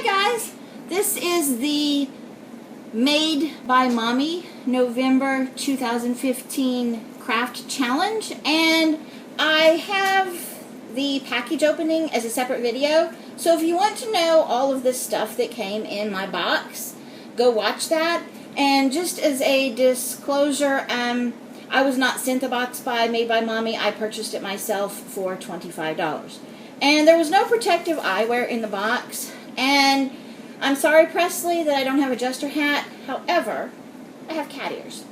Hi guys, this is the Made by Mommy November 2015 craft challenge, and I have the package opening as a separate video, so if you want to know all of this stuff that came in my box, go watch that. And just as a disclosure, I was not sent the box by Made by Mommy. I purchased it myself for $25. And there was no protective eyewear in the box. And I'm sorry, Presley, that I don't have a jester hat. However, I have cat ears.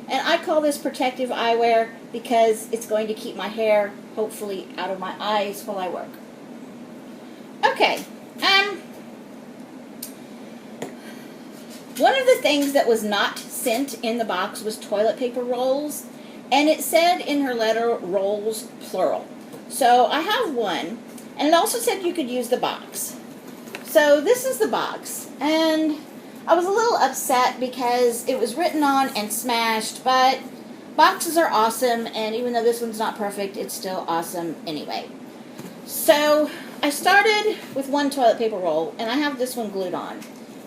And I call this protective eyewear because it's going to keep my hair, hopefully, out of my eyes while I work. Okay. One of the things that was not sent in the box was toilet paper rolls. And it said in her letter, rolls, plural. So I have one. And it also said you could use the box. So this is the box. And I was a little upset because it was written on and smashed, but boxes are awesome, and even though this one's not perfect, it's still awesome anyway. So I started with one toilet paper roll, and I have this one glued on.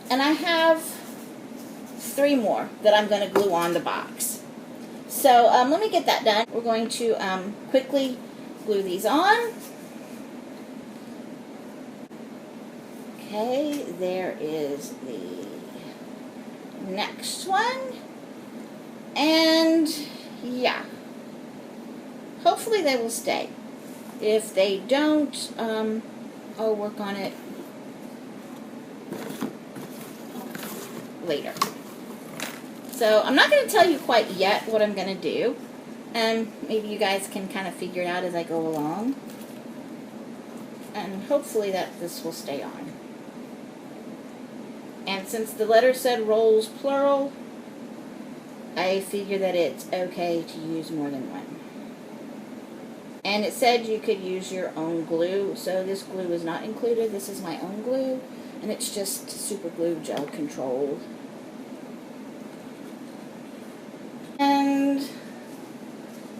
And I have 3 more that I'm going to glue on the box. So let me get that done. We're going to quickly glue these on. Okay, there is the next one. And yeah, hopefully they will stay. If they don't, I'll work on it later. So I'm not going to tell you quite yet what I'm going to do. Maybe you guys can kind of figure it out as I go along. And hopefully that this will stay on. And since the letter said rolls plural, I figure that it's okay to use more than one. And it said you could use your own glue, so this glue is not included. This is my own glue, and it's just super glue gel controlled. And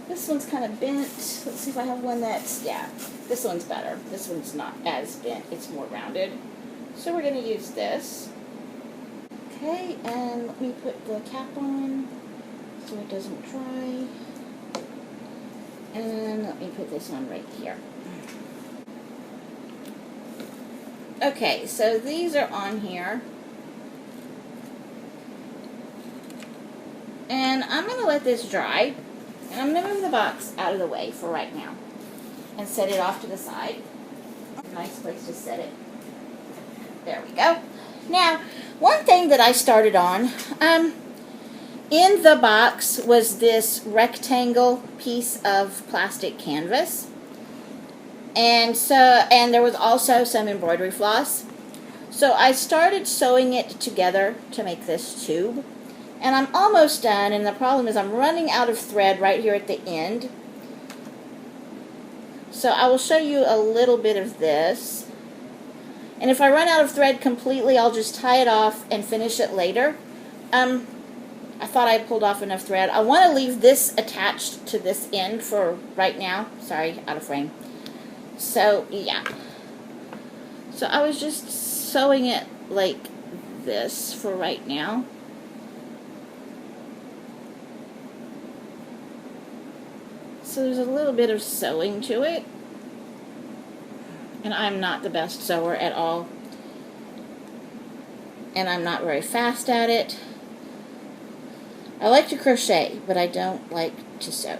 this one's kind of bent. Let's see if I have one that's, yeah, this one's better. This one's not as bent, it's more rounded. So we're going to use this. Okay, and let me put the cap on so it doesn't dry. And let me put this one right here. Okay, so these are on here. And I'm going to let this dry. And I'm going to move the box out of the way for right now. And set it off to the side. Nice place to set it. There we go. Now, one thing that I started on, in the box was this rectangle piece of plastic canvas. And there was also some embroidery floss. So I started sewing it together to make this tube. And I'm almost done, and the problem is I'm running out of thread right here at the end. So I will show you a little bit of this. And if I run out of thread completely, I'll just tie it off and finish it later. I thought I pulled off enough thread. I want to leave this attached to this end for right now. Sorry, out of frame. So, yeah. So I was just sewing it like this for right now. So there's a little bit of sewing to it. And I'm not the best sewer at all. And I'm not very fast at it. I like to crochet, but I don't like to sew.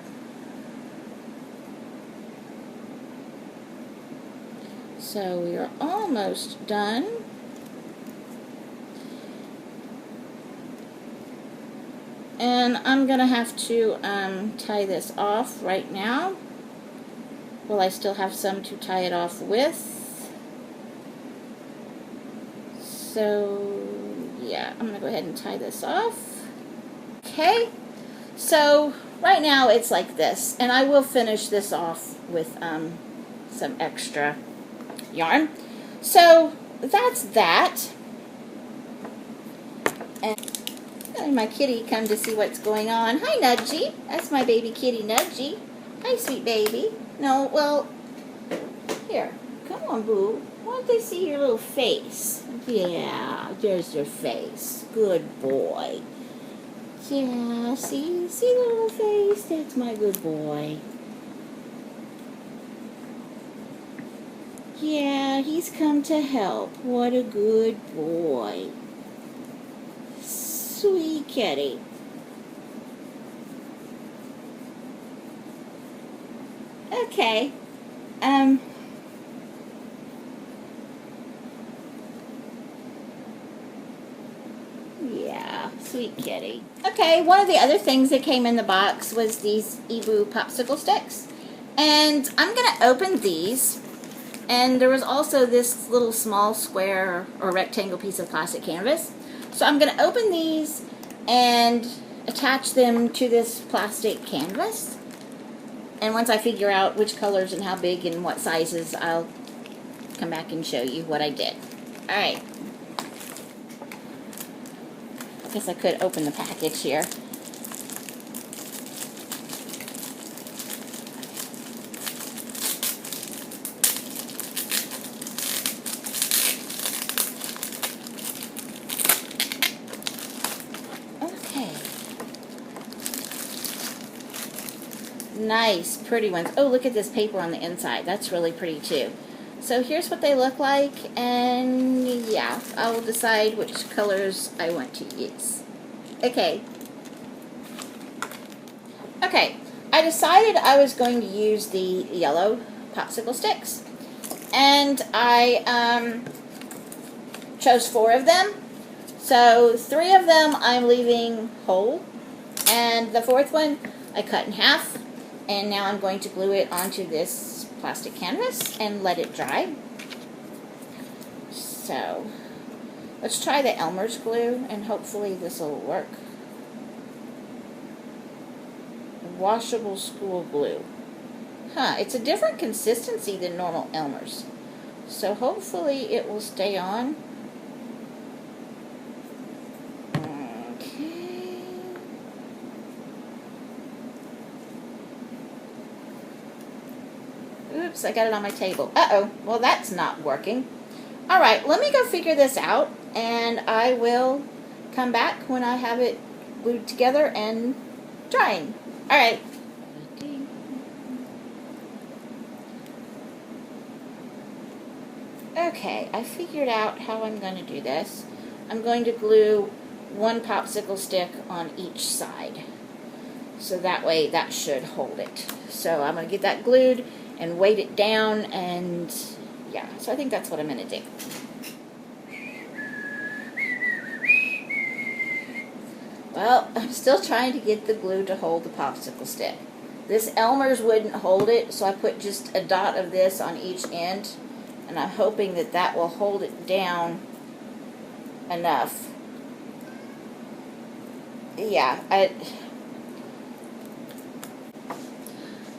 So we are almost done. And I'm going to have to tie this off right now. Well, I still have some to tie it off with. So, yeah, I'm going to go ahead and tie this off. Okay, so right now it's like this. And I will finish this off with some extra yarn. So, that's that. And my kitty come to see what's going on. Hi, Nudgy. That's my baby kitty, Nudgy. Hi, sweet baby. No, well, here. Come on, boo. want they see your little face. Yeah, there's your face. Good boy. Yeah, see the little face? That's my good boy. Yeah, he's come to help. What a good boy. Sweet kitty. Okay. Yeah, sweet kitty. Okay, one of the other things that came in the box was these Ebu popsicle sticks. And I'm going to open these. And there was also this little small square or rectangle piece of plastic canvas. So I'm going to open these and attach them to this plastic canvas. And once I figure out which colors and how big and what sizes, I'll come back and show you what I did. Alright. I guess I could open the package here. Nice, pretty ones. Oh, look at this paper on the inside. That's really pretty too. So here's what they look like, and yeah, I will decide which colors I want to use. Okay. Okay, I decided I was going to use the yellow popsicle sticks, and I chose 4 of them. So 3 of them I'm leaving whole, and the 4th one I cut in half. And now I'm going to glue it onto this plastic canvas and let it dry. So, let's try the Elmer's glue, and hopefully this will work. Washable school glue. Huh, it's a different consistency than normal Elmer's. So hopefully it will stay on. Oops, I got it on my table. Uh-oh, well that's not working. Alright, let me go figure this out, and I will come back when I have it glued together and drying. Alright. Okay, I figured out how I'm going to do this. I'm going to glue 1 popsicle stick on each side. So that way that should hold it. So I'm going to get that glued and weight it down, and yeah, so I think that's what I'm going to do. Well, I'm still trying to get the glue to hold the popsicle stick. This Elmer's wouldn't hold it, so I put just a dot of this on each end, and I'm hoping that that will hold it down enough. Yeah,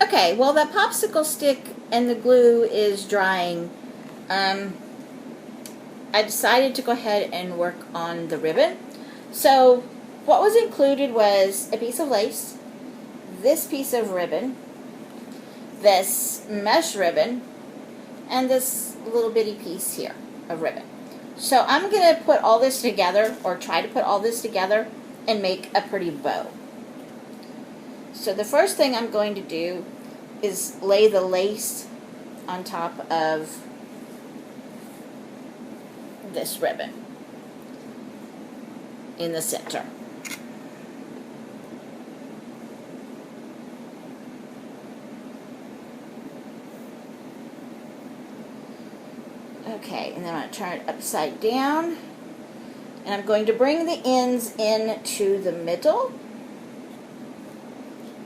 Okay, well, the popsicle stick and the glue is drying. I decided to go ahead and work on the ribbon. So what was included was a piece of lace, this piece of ribbon, this mesh ribbon, and this little bitty piece here of ribbon. So I'm going to put all this together, or try to put all this together, and make a pretty bow. So the first thing I'm going to do is lay the lace on top of this ribbon in the center. Okay, and then I'm going to turn it upside down, and I'm going to bring the ends in to the middle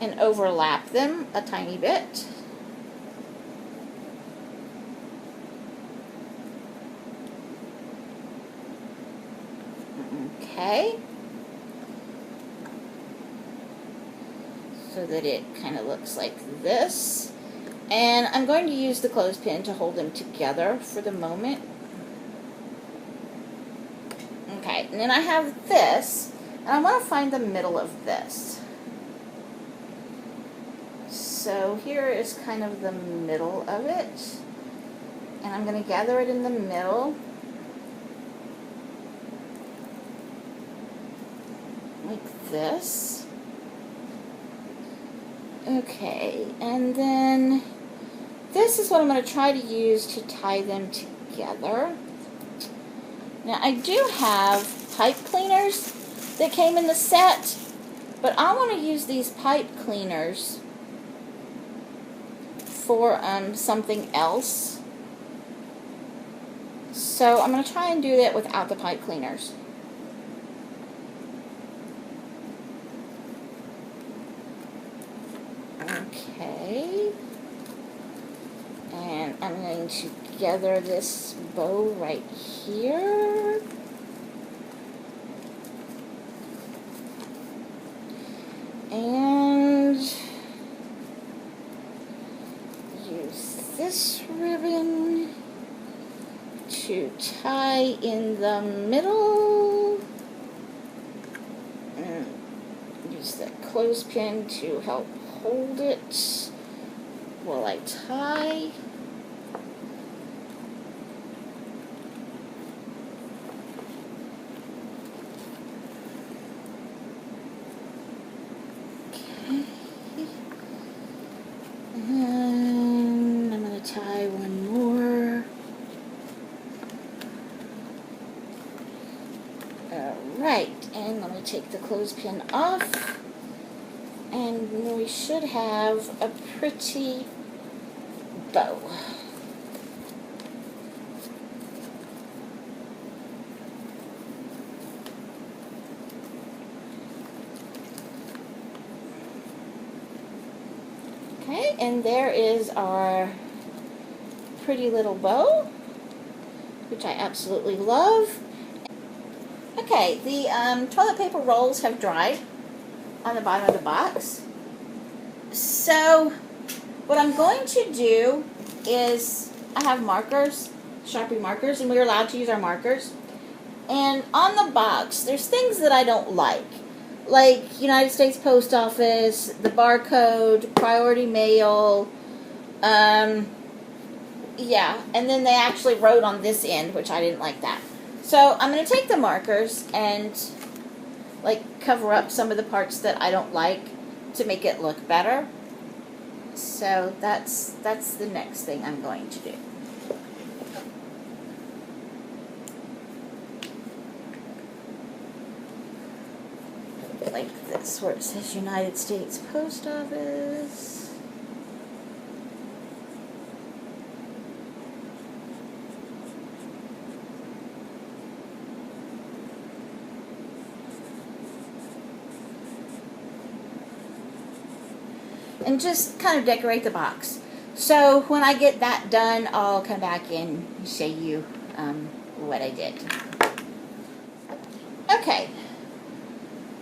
and overlap them a tiny bit. Okay, so that it kind of looks like this. And I'm going to use the clothespin to hold them together for the moment. Okay, and then I have this, and I want to find the middle of this. So here is kind of the middle of it. And I'm going to gather it in the middle. Like this. Okay, and then this is what I'm going to try to use to tie them together. Now, I do have pipe cleaners that came in the set, but I want to use these pipe cleaners for something else. So I'm going to try and do that without the pipe cleaners. Okay. And I'm going to gather this bow right here. And use this ribbon to tie in the middle. And use that clothespin to help hold it while I tie. Okay. And I'm going to tie one more. Alright, and I'm going to take the clothespin off. And we should have a pretty bow. Okay, and there is our pretty little bow, which I absolutely love. Okay, the toilet paper rolls have dried on the bottom of the box. So what I'm going to do is, I have markers, Sharpie markers, and we're allowed to use our markers. And on the box, there's things that I don't like United States Post Office, the barcode, priority mail, yeah, and then they actually wrote on this end, which I didn't like that. So I'm going to take the markers and cover up some of the parts that I don't like to make it look better. So that's the next thing I'm going to do. Like this, where it says United States Post Office. And just kind of decorate the box. So when I get that done, I'll come back and show you what I did. Okay.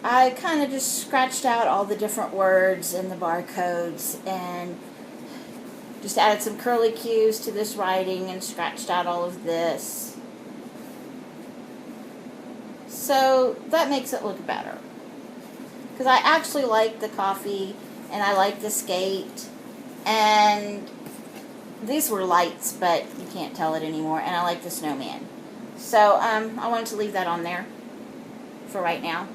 I kind of just scratched out all the different words and the barcodes and just added some curly cues to this writing and scratched out all of this. So that makes it look better. Because I actually like the coffee and I like the skate, and these were lights, but you can't tell it anymore, and I like the snowman. So I wanted to leave that on there for right now.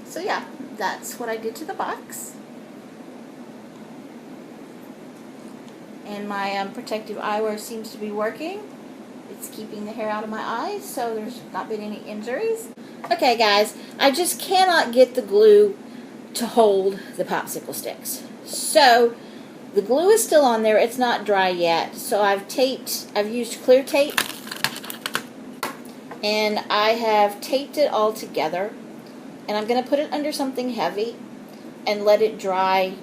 So yeah, that's what I did to the box. And my protective eyewear seems to be working. It's keeping the hair out of my eyes, so there's not been any injuries. Okay guys, I just cannot get the glue to hold the popsicle sticks. So the glue is still on there, it's not dry yet. So I've used clear tape, and I have taped it all together, and I'm going to put it under something heavy and let it dry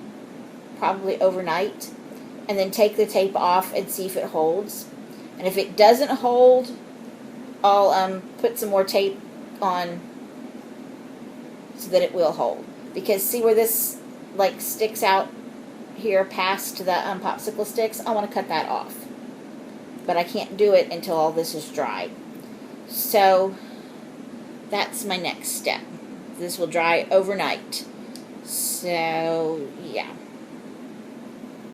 probably overnight, and then take the tape off and see if it holds. And if it doesn't hold, I'll put some more tape on so that it will hold. Because see where this sticks out here past the popsicle sticks? I want to cut that off. But I can't do it until all this is dry. So that's my next step. This will dry overnight. So yeah.